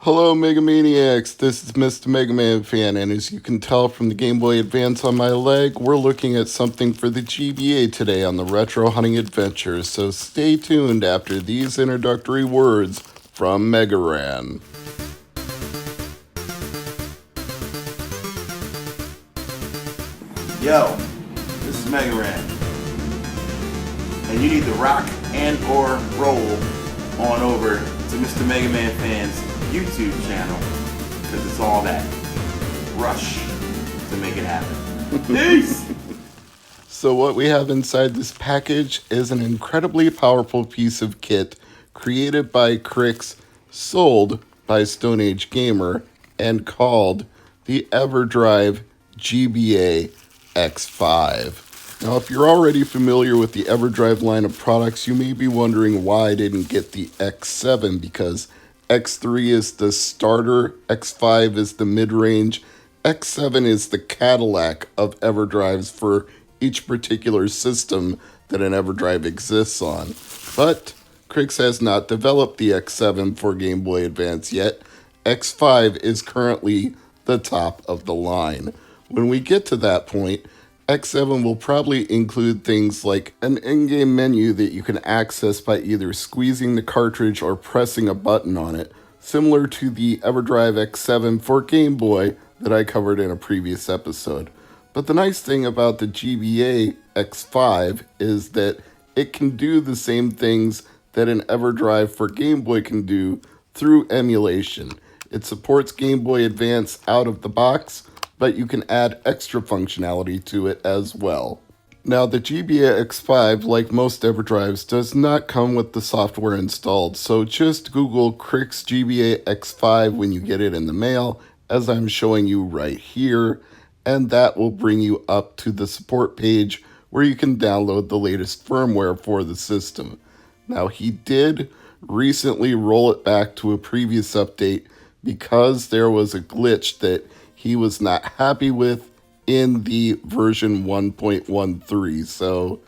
Hello, Megamaniacs. This is Mr. MegaManFan, and as you can tell from the Game Boy Advance on my leg, we're looking at something for the GBA today on the Retro Hunting Adventure, so stay tuned after these introductory words from Megaran. Yo, this is Megaran, and you need to rock and or roll on over to Mr. MegaManFan's YouTube channel, because it's all that rush to make it happen. Peace! So what we have inside this package is an incredibly powerful piece of kit created by Crix, sold by Stone Age Gamer, and called the EverDrive GBA X5. Now, if you're already familiar with the EverDrive line of products, you may be wondering why I didn't get the X7, because X3 is the starter, X5 is the mid-range, X7 is the Cadillac of EverDrives for each particular system that an EverDrive exists on. But Crix has not developed the X7 for Game Boy Advance yet. X5 is currently the top of the line. When we get to that point, X7 will probably include things like an in-game menu that you can access by either squeezing the cartridge or pressing a button on it, similar to the EverDrive X7 for Game Boy that I covered in a previous episode. But the nice thing about the GBA X5 is that it can do the same things that an EverDrive for Game Boy can do through emulation. It supports Game Boy Advance out of the box, but you can add extra functionality to it as well. Now, the GBA X5, like most EverDrives, does not come with the software installed, so just Google Crix GBA X5 when you get it in the mail, as I'm showing you right here, and that will bring you up to the support page where you can download the latest firmware for the system. Now, he did recently roll it back to a previous update because there was a glitch that he was not happy with in the version 1.13. So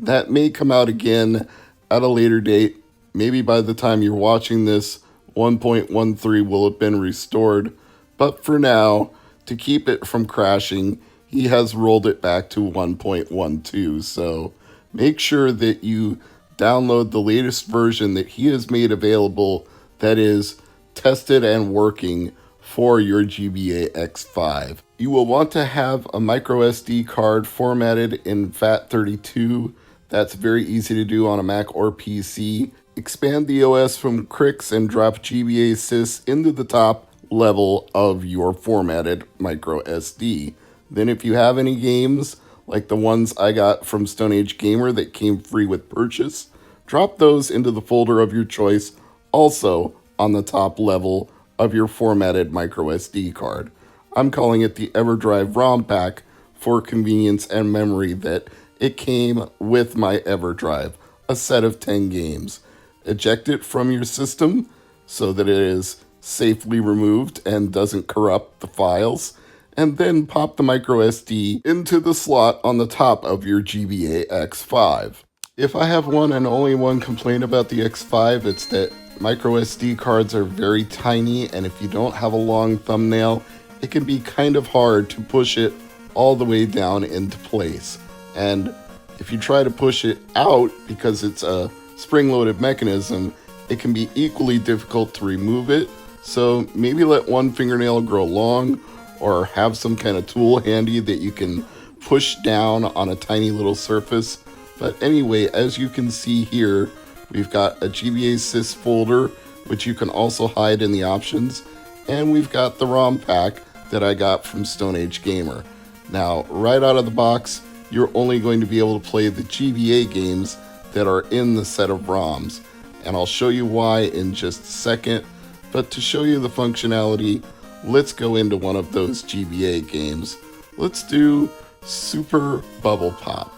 that may come out again at a later date. Maybe by the time you're watching this, 1.13 will have been restored. But for now, to keep it from crashing, he has rolled it back to 1.12. So make sure that you download the latest version that he has made available that is tested and working for your GBA X5. You will want to have a microSD card formatted in FAT32. That's very easy to do on a Mac or PC. Expand the OS from Crix and drop GBA sys into the top level of your formatted microSD. Then if you have any games, like the ones I got from Stone Age Gamer that came free with purchase, drop those into the folder of your choice, also on the top level of your formatted microSD card. I'm calling it the EverDrive ROM pack for convenience and memory that it came with my EverDrive, a set of 10 games. Eject it from your system so that it is safely removed and doesn't corrupt the files, and then pop the microSD into the slot on the top of your GBA X5. If I have one and only one complaint about the X5, it's that microSD cards are very tiny, and if you don't have a long thumbnail, it can be kind of hard to push it all the way down into place. And if you try to push it out, because it's a spring-loaded mechanism, it can be equally difficult to remove it. So maybe let one fingernail grow long, or have some kind of tool handy that you can push down on a tiny little surface. But anyway, as you can see here, we've got a GBA sys folder, which you can also hide in the options, and we've got the ROM pack that I got from Stone Age Gamer. Now, right out of the box, you're only going to be able to play the GBA games that are in the set of ROMs, and I'll show you why in just a second. But to show you the functionality, let's go into one of those GBA games. Let's do Super Bubble Pop.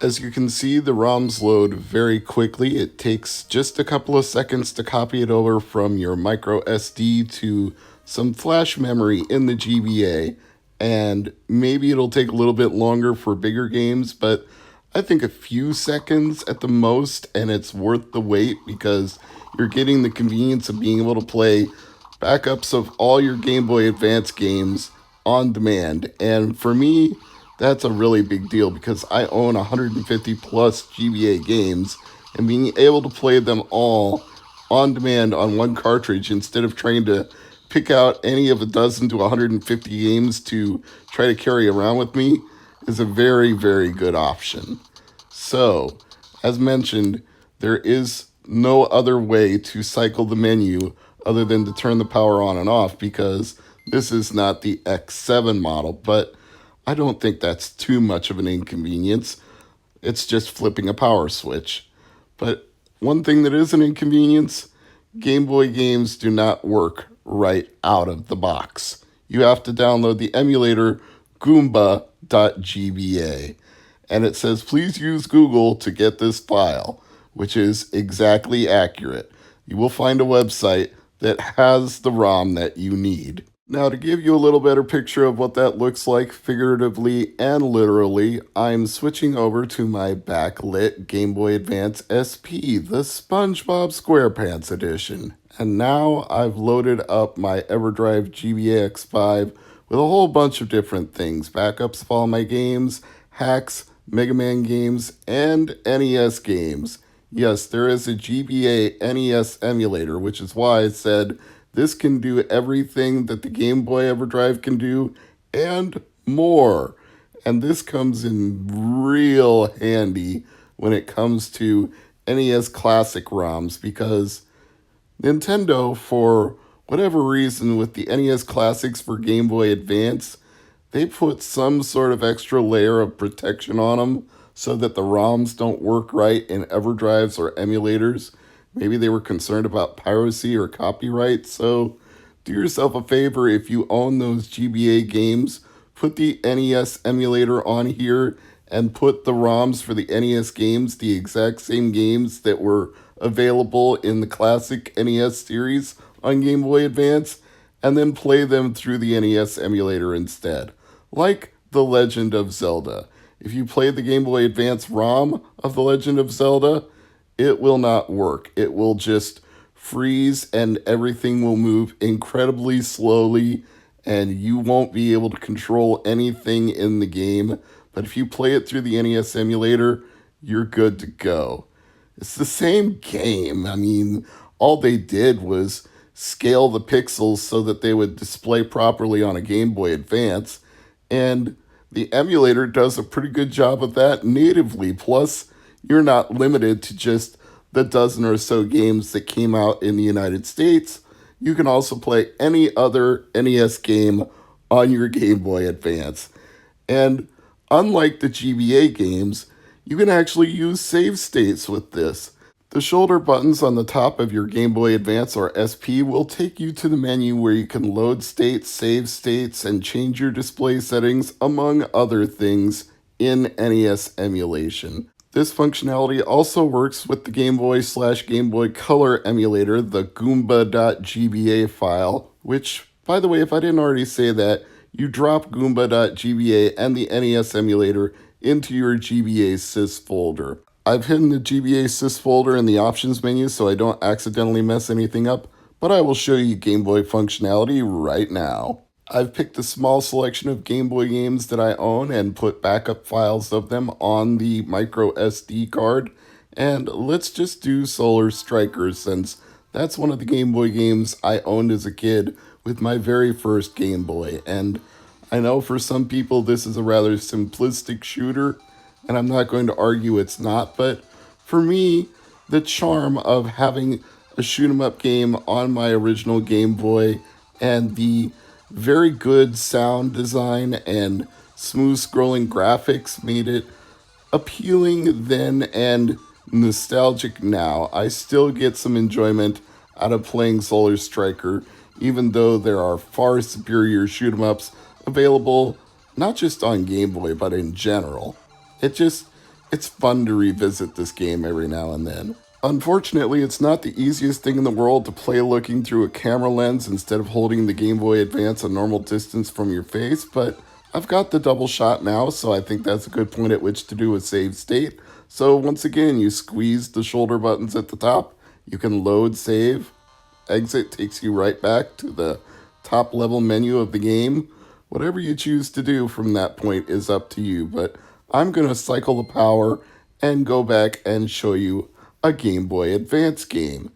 As you can see, the ROMs load very quickly. It takes just a couple of seconds to copy it over from your micro SD to some flash memory in the GBA, and maybe it'll take a little bit longer for bigger games, but I think a few seconds at the most, and it's worth the wait because you're getting the convenience of being able to play backups of all your Game Boy Advance games on demand. And for me, that's a really big deal because I own 150 plus GBA games, and being able to play them all on demand on one cartridge instead of trying to pick out any of a dozen to 150 games to try to carry around with me is a very, very good option. So, as mentioned, there is no other way to cycle the menu other than to turn the power on and off because this is not the X7 model, but I don't think that's too much of an inconvenience. It's just flipping a power switch. But one thing that is an inconvenience, Game Boy games do not work right out of the box. You have to download the emulator Goomba.gba. And it says, please use Google to get this file, which is exactly accurate. You will find a website that has the ROM that you need. Now, to give you a little better picture of what that looks like figuratively and literally, I'm switching over to my backlit Game Boy Advance SP, the SpongeBob SquarePants edition. And now I've loaded up my EverDrive GBA X5 with a whole bunch of different things, backups of all my games, hacks, Mega Man games, and NES games. Yes, there is a GBA NES emulator, which is why I said this can do everything that the Game Boy EverDrive can do, and more. And this comes in real handy when it comes to NES Classic ROMs, because Nintendo, for whatever reason, with the NES Classics for Game Boy Advance, they put some sort of extra layer of protection on them so that the ROMs don't work right in EverDrives or emulators. Maybe they were concerned about piracy or copyright, so do yourself a favor if you own those GBA games, put the NES emulator on here and put the ROMs for the NES games, the exact same games that were available in the classic NES series on Game Boy Advance, and then play them through the NES emulator instead. Like The Legend of Zelda. If you play the Game Boy Advance ROM of The Legend of Zelda, it will not work. It will just freeze and everything will move incredibly slowly and you won't be able to control anything in the game. But if you play it through the NES emulator, you're good to go. It's the same game. I mean, all they did was scale the pixels so that they would display properly on a Game Boy Advance, and the emulator does a pretty good job of that natively. Plus, you're not limited to just the dozen or so games that came out in the United States. You can also play any other NES game on your Game Boy Advance. And unlike the GBA games, you can actually use save states with this. The shoulder buttons on the top of your Game Boy Advance or SP will take you to the menu where you can load states, save states, and change your display settings, among other things, in NES emulation. This functionality also works with the Game Boy/Game Boy Color emulator, the Goomba.gba file, which, by the way, if I didn't already say that, you drop Goomba.gba and the NES emulator into your GBA sys folder. I've hidden the GBA sys folder in the options menu so I don't accidentally mess anything up, but I will show you Game Boy functionality right now. I've picked a small selection of Game Boy games that I own and put backup files of them on the Microsd card, and let's just do Solar Strikers since that's one of the Game Boy games I owned as a kid with my very first Game Boy, and I know for some people this is a rather simplistic shooter, and I'm not going to argue it's not, but for me, the charm of having a shoot 'em up game on my original Game Boy and the very good sound design and smooth scrolling graphics made it appealing then and nostalgic now. I still get some enjoyment out of playing Solar Striker, even though there are far superior shoot 'em ups available not just on Game Boy but in general. It's fun to revisit this game every now and then. Unfortunately, it's not the easiest thing in the world to play looking through a camera lens instead of holding the Game Boy Advance a normal distance from your face, but I've got the double shot now, so I think that's a good point at which to do a save state. So once again, you squeeze the shoulder buttons at the top, you can load save, exit takes you right back to the top level menu of the game. Whatever you choose to do from that point is up to you, but I'm going to cycle the power and go back and show you a Game Boy Advance game.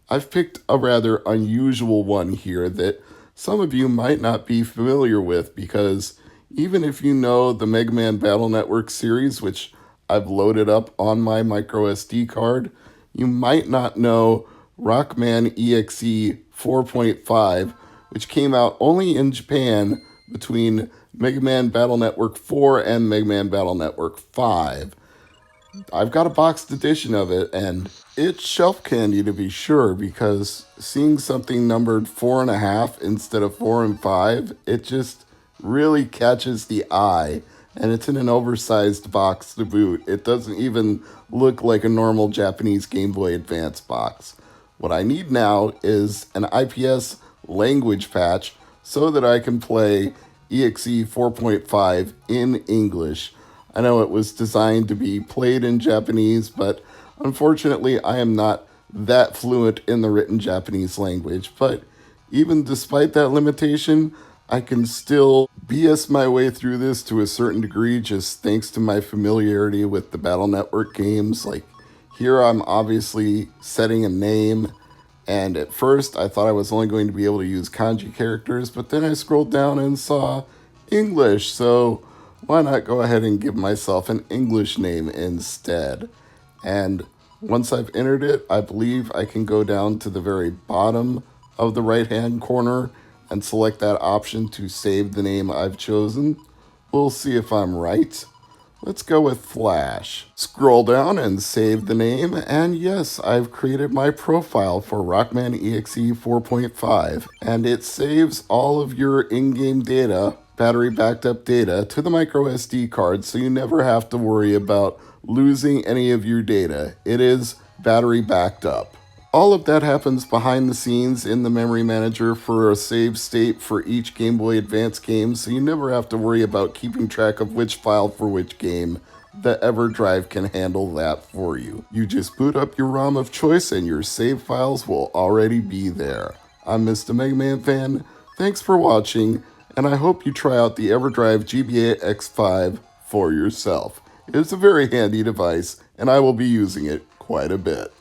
I've picked a rather unusual one here that some of you might not be familiar with, because even if you know the Mega Man Battle Network series, which I've loaded up on my Microsd card, you might not know Rockman EXE 4.5, which came out only in Japan between Mega Man Battle Network 4 and Mega Man Battle Network 5. I've got a boxed edition of it, and it's shelf candy to be sure, because seeing something numbered 4.5 instead of 4 and 5, it just really catches the eye, and it's in an oversized box to boot. It doesn't even look like a normal Japanese Game Boy Advance box. What I need now is an IPS language patch so that I can play EXE 4.5 in English. I know it was designed to be played in Japanese, but unfortunately I am not that fluent in the written Japanese language. But even despite that limitation, I can still BS my way through this to a certain degree, just thanks to my familiarity with the Battle Network games. Like, here I'm obviously setting a name, and at first I thought I was only going to be able to use kanji characters, but then I scrolled down and saw English, so why not go ahead and give myself an English name instead? And once I've entered it, I believe I can go down to the very bottom of the right-hand corner and select that option to save the name I've chosen. We'll see if I'm right. Let's go with Flash. Scroll down and save the name, and yes, I've created my profile for Rockman EXE 4.5, and it saves all of your in-game data, battery backed up data, to the Microsd card, so you never have to worry about losing any of your data. It is battery backed up. All of that happens behind the scenes in the memory manager for a save state for each Game Boy Advance game, so you never have to worry about keeping track of which file for which game. The EverDrive can handle that for you. You just boot up your ROM of choice and your save files will already be there. I'm Mr. MegaManFan. Thanks for watching, and I hope you try out the EverDrive GBA X5 for yourself. It's a very handy device, and I will be using it quite a bit.